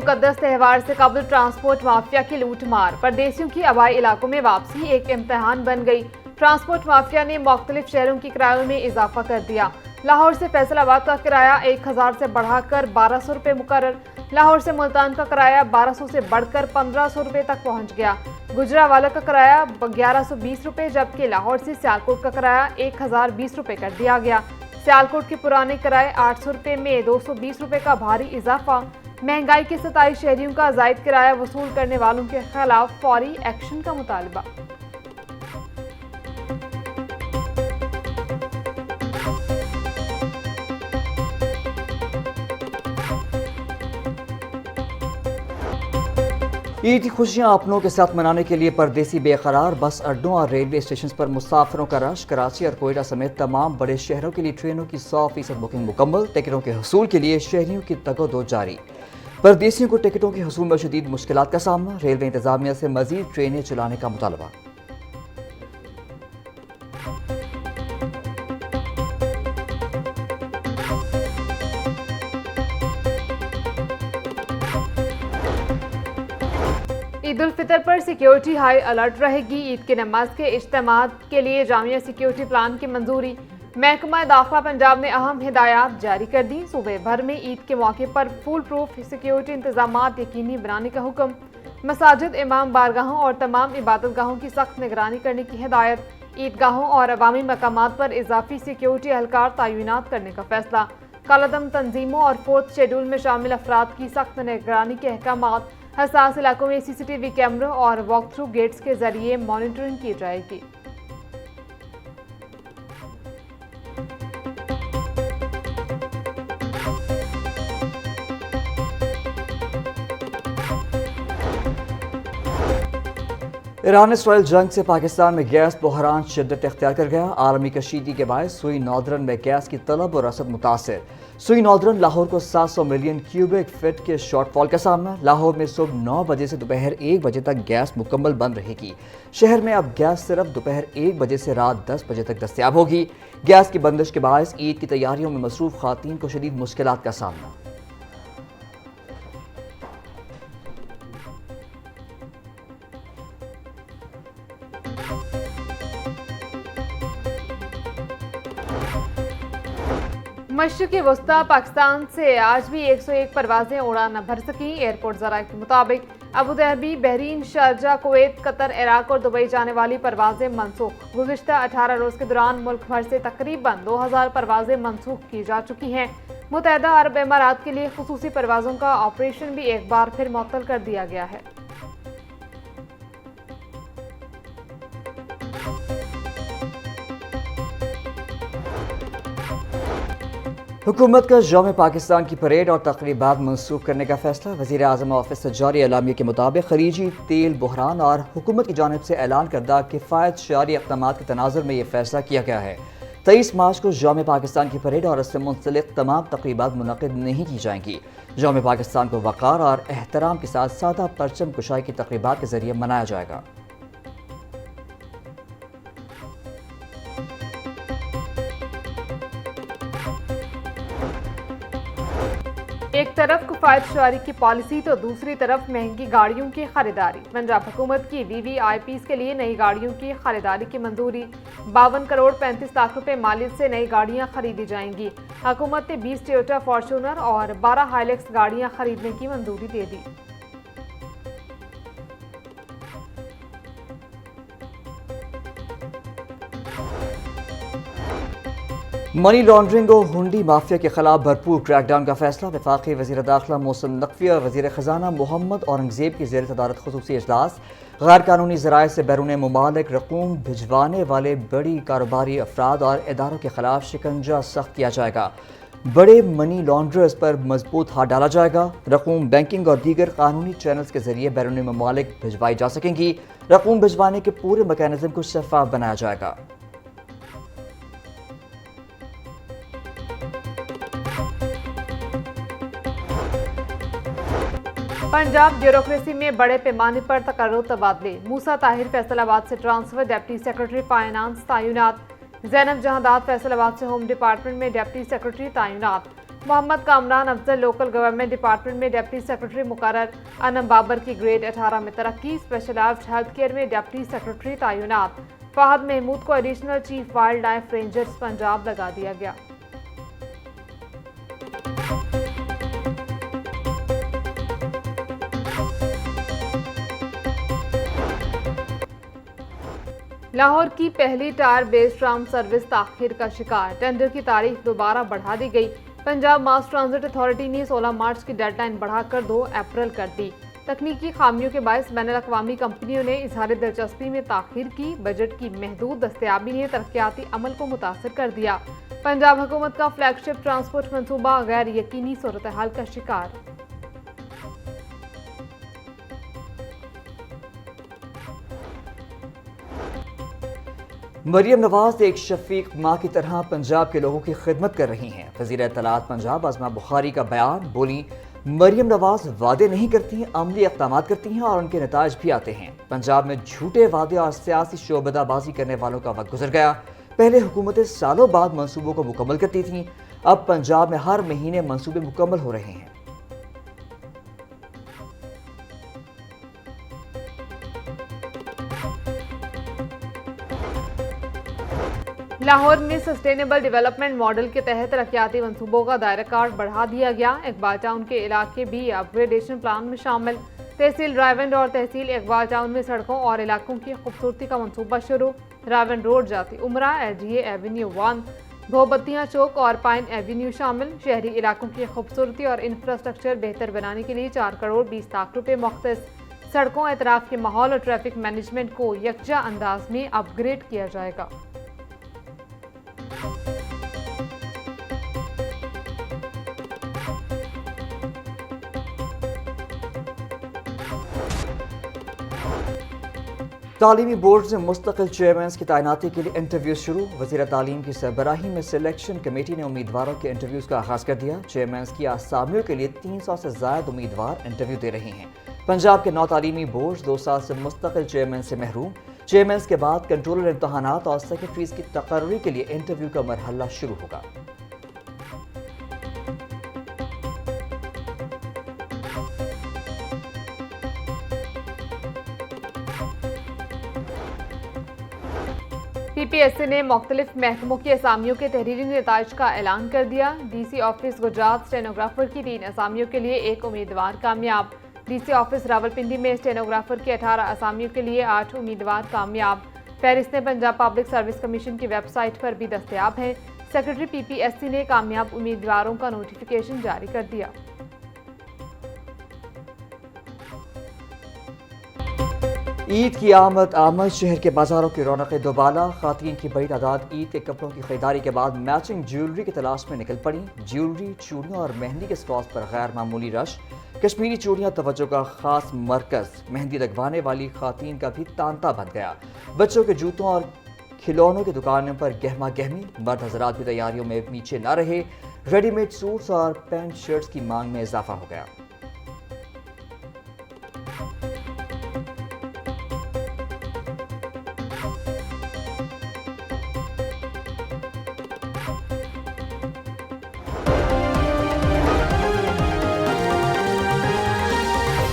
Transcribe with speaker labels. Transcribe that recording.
Speaker 1: मुकद्दस त्यौहार से कबल ट्रांसपोर्ट माफिया की लूटमार, परदेशियों की आबाई इलाकों में वापसी एक इम्तहान बन गई। ट्रांसपोर्ट माफिया ने मुख्तलिफ शहरों की किरायों में इजाफा कर दिया। लाहौर से फैसलाबाद का किराया 1000 से बढ़ाकर 1200 रुपये मुकर्रर। लाहौर से मुल्तान का किराया 1200 से बढ़कर 1500 रुपये तक पहुंच गया। गुजरावाला का किराया 1120 रुपये, जबकि लाहौर से सियालकोट का किराया 1020 रुपये कर दिया गया। सियालकोट के पुराने किराए 800 रुपये में 220 रुपये का भारी इजाफा। महंगाई के 27 शहरियों का जायद किराया वसूल करने वालों के खिलाफ फौरी एक्शन का मुतालबा।
Speaker 2: ईद की खुशियां अपनों के साथ मनाने के लिए परदेसी बेकरार। बस अड्डों और रेलवे स्टेशन पर मुसाफिरों का रश। कराची और कोयटा समेत तमाम बड़े शहरों के लिए ट्रेनों की 100% बुकिंग मुकम्मल। टिकटों के हसूल के लिए शहरियों की तगोदो जारी। परदेसियों को टिकटों के हसूल में शदीद मुश्किलात का सामना। रेलवे इंतजामिया से मजीद ट्रेनें चलाने का मुतालबा।
Speaker 1: ईद उल फितर पर सिक्योरिटी हाई अलर्ट रहेगी। ईद की नमाज के इज्तिमात के लिए जामिया सिक्योरिटी प्लान की मंजूरी। महकमा दाखिला पंजाब ने अहम हिदायत जारी कर दी। सूबे भर में ईद के मौके पर फुल प्रूफ सिक्योरिटी इंतजामात यकीनी बनाने का हुक्म। मसाजिद, इमाम बारगाहों और तमाम इबादतगाहों की सख्त निगरानी करने की हिदायत। ईदगाहों और अवामी मकामात पर इजाफी सिक्योरिटी एहलकार तैनात करने का फैसला। कालादम तंजीमों और 4th शेड्यूल में शामिल अफराद की सख्त निगरानी के अहकामात। हसास इलाकों में CCTV कैमरों और वॉक थ्रू गेट्स के जरिए मॉनिटरिंग की जाएगी।
Speaker 2: ईरान इसराइल जंग से पाकिस्तान में गैस बहरान शिद्दत इख्तियार कर गया। आलमी कशीदगी के बायस सुई नौदरन में गैस की तलब और रसद मुतासर। सुई नौदरन लाहौर को 700 मिलियन क्यूबिक फीट के शॉर्टफॉल का सामना। लाहौर में सुबह 9 बजे से दोपहर 1 बजे तक गैस मुकम्मल बंद रहेगी। शहर में अब गैस सिर्फ दोपहर 1 बजे से रात 10 बजे तक दस्तयाब होगी। गैस की बंदिश के बायस ईद की तैयारियों में मसरूफ खातून को शदीद मुश्किलात का सामना।
Speaker 1: मशरिक़ी वस्ता पाकिस्तान से आज भी 101 परवाजें उड़ान न भर सकी। एयरपोर्ट ज़राए के मुताबिक Abu Dhabi, Bahrain, Sharjah, Kuwait, Qatar, Iraq और दुबई जाने वाली परवाजें मनसूख। गुज़िश्ता 18 रोज़ के दौरान मुल्क भर से तकरीबन 2000 परवाजें मनसूख की जा चुकी हैं। मुत्तहदा अरब इमारात के लिए खुसूसी परवाजों का ऑपरेशन भी एक बार फिर मुअत्तल कर दिया गया है।
Speaker 2: हुकूमत का यौम पाकिस्तान की परेड और तकरीबात मनसूख करने का फैसला। वज़ीर आज़म ऑफिस से जारी एलामिया के मुताबिक खलीजी तेल बहरान और हुकूमत की जानिब से ऐलान करदा किफ़ायत शारी इक़दाम के तनाज़ुर में यह फैसला किया गया है। 23 मार्च को यौम पाकिस्तान की परेड और इससे मुंसलिक तमाम तकरीबात मुनक़िद नहीं की जाएंगी। यौम पाकिस्तान को वक़ार और एहतराम के साथ सादा परचम कुशाई की तकरीबात के जरिए मनाया जाएगा।
Speaker 1: एक तरफ किफायत शुआरी की पॉलिसी तो दूसरी तरफ महंगी गाड़ियों की खरीदारी। पंजाब हुकूमत की VVIPs के लिए नई गाड़ियों की खरीदारी की मंजूरी। 52 करोड़ 35 लाख रुपए मालियत से नई गाड़ियां खरीदी जाएंगी। हुकूमत ने 20 टोयोटा फॉर्च्यूनर और 12 हाइलेक्स गाड़ियां खरीदने की मंजूरी दे दी।
Speaker 2: मनी लॉन्ड्रिंग और हुंडी माफिया के खिलाफ भरपूर क्रैकडाउन का फैसला। वफाकी वज़ीर दाखिला मोहसिन नकवी और वज़ीर ख़जाना मोहम्मद औरंगज़ेब की ज़ेर सदारत ख़ुसूसी इजलास। गैर कानूनी ज़राए से बैरून मुमालिक रकूम भिजवाने वाले बड़ी कारोबारी अफराद और इदारों के खिलाफ शिकंजा सख्त किया जाएगा। बड़े मनी लॉन्ड्रर्स पर मजबूत हाथ डाला जाएगा। रकूम बैंकिंग और दीगर कानूनी चैनल्स के जरिए बैरून मुमालिक भिजवाई जा सकेंगी। रकूम भिजवाने के पूरे मैकेनिज्म को शफाफ बनाया जाएगा।
Speaker 1: पंजाब ब्यूरोक्रेसी में बड़े पैमाने पर तकर्रुर तबादले। मूसा ताहिर फैसलाबाद से ट्रांसफर, डिप्टी सेक्रेटरी फाइनेंस तैनात। ज़ैनब जहांदाद फैसलाबाद से होम डिपार्टमेंट में डिप्टी सेक्रेटरी तैनात। Mohammad Kamran Afzal local government department में डिप्टी सेक्रेटरी मुकर्रर। अनम बाबर की ग्रेड 18 में तरक्की। स्पेशलाइज्ड हेल्थ केयर में डिप्टी सेक्रेटरी तैनात। फहद महमूद को additional chief wildlife rangers Punjab लगा दिया गया। लाहौर की पहली टायर बेस्ड ट्राम सर्विस ताखिर का शिकार। टेंडर की तारीख दोबारा बढ़ा दी गई। पंजाब मास ट्रांजिट अथॉरिटी ने 16 मार्च की डेडलाइन बढ़ाकर 2 अप्रैल कर दी। तकनीकी खामियों के बायस बैनुल-अक़वामी कंपनियों ने इजहार दिलचस्पी में ताखिर की। बजट की महदूद दस्तयाबी ने तरक्याती अमल को मुतासर कर दिया। पंजाब हुकूमत का फ्लैगशिप ट्रांसपोर्ट मनसूबा गैर यकीनी सूरत हाल का शिकार।
Speaker 2: मरियम नवाज एक शफीक माँ की तरह पंजाब के लोगों की खिदमत कर रही हैं। वज़ीर इत्तलात पंजाब आज़मा बुखारी का बयान। बोली, मरियम नवाज वादे नहीं करती हैं, अमली इक़दाम करती हैं और उनके नताज भी आते हैं। पंजाब में झूठे वादे और सियासी शोबदाबाजी करने वालों का वक्त गुजर गया। पहले हुकूमतें सालों बाद मनसूबों को मुकम्मल करती थीं, अब पंजाब में हर महीने मनसूबे मुकम्मल हो रहे हैं।
Speaker 1: लाहौर में सस्टेनेबल डेवलपमेंट मॉडल के तहत तरक्याती मंसूबों का दायरा कार बढ़ा दिया गया। इकबाल टाउन के इलाके भी अपग्रेडेशन प्लान में शामिल। तहसील रायवंड और तहसील इकबाल टाउन में सड़कों और इलाकों की खूबसूरती का मंसूबा शुरू। रायवंड रोड जाती उमरा, एलजीए एवेन्यू 1, भोबत्तियाँ चौक और पाइन एवेन्यू शामिल। शहरी इलाकों की खूबसूरती और इंफ्रास्ट्रक्चर बेहतर बनाने के लिए 4 करोड़ 20 लाख रुपये मुख्तस। सड़कों, एतराफ़ के माहौल और ट्रैफिक मैनेजमेंट को यकजा अंदाज में अपग्रेड किया जाएगा।
Speaker 2: तालीमी बोर्ड से मुस्तकिल चेयरमैन की तैनाती के लिए इंटरव्यू शुरू। वज़ीर तालीम की सरबराही में सिलेक्शन कमेटी ने उम्मीदवारों के इंटरव्यूज़ का आगाज़ कर दिया। चेयरमैन की आसामियों के लिए 300 से ज़ायद उम्मीदवार इंटरव्यू दे रहे हैं। पंजाब के 9 तालीमी बोर्ड 2 साल से मुस्तकिल चेयरमैन से महरूम। चेयरमैन के बाद कंट्रोलर इम्तहानात और सेक्रेटरीज की तकर्री के लिए इंटरव्यू का मरहला शुरू होगा।
Speaker 1: PPSC ने मुख्तलिफ महकमों की असामियों के तहरीरी नताइज का ऐलान कर दिया। DC ऑफिस गुजरात स्टेनोग्राफर की 3 असामियों के लिए 1 उम्मीदवार कामयाब। DC ऑफिस रावलपिंडी में स्टेनोग्राफर की 18 असामियों के लिए 8 उम्मीदवार कामयाब। फहरिस्तें पंजाब पब्लिक सर्विस कमीशन की वेबसाइट पर भी दस्तयाब हैं। सेक्रेटरी PPSC ने कामयाब उम्मीदवारों का नोटिफिकेशन जारी कर दिया।
Speaker 2: ईद की आमद शहर के बाजारों की रौनकें दोबाला। खातीन की बड़ी तादाद ईद के कपड़ों की खरीदारी के बाद मैचिंग ज्वेलरी की तलाश में निकल पड़ी। ज्वेलरी, चूड़ियों और मेहंदी के स्टॉल्स पर गैर मामूली रश। कश्मीरी चूड़ियां तवज्जो का खास मरकज। मेहंदी लगवाने वाली खातीन का भी तांता बन गया। बच्चों के जूतों और खिलौनों की दुकानों पर गहमा गहमी। मर्द हजरात भी तैयारियों में पीछे न रहे। रेडीमेड सूट्स और पैंट शर्ट्स की मांग में इजाफा हो गया।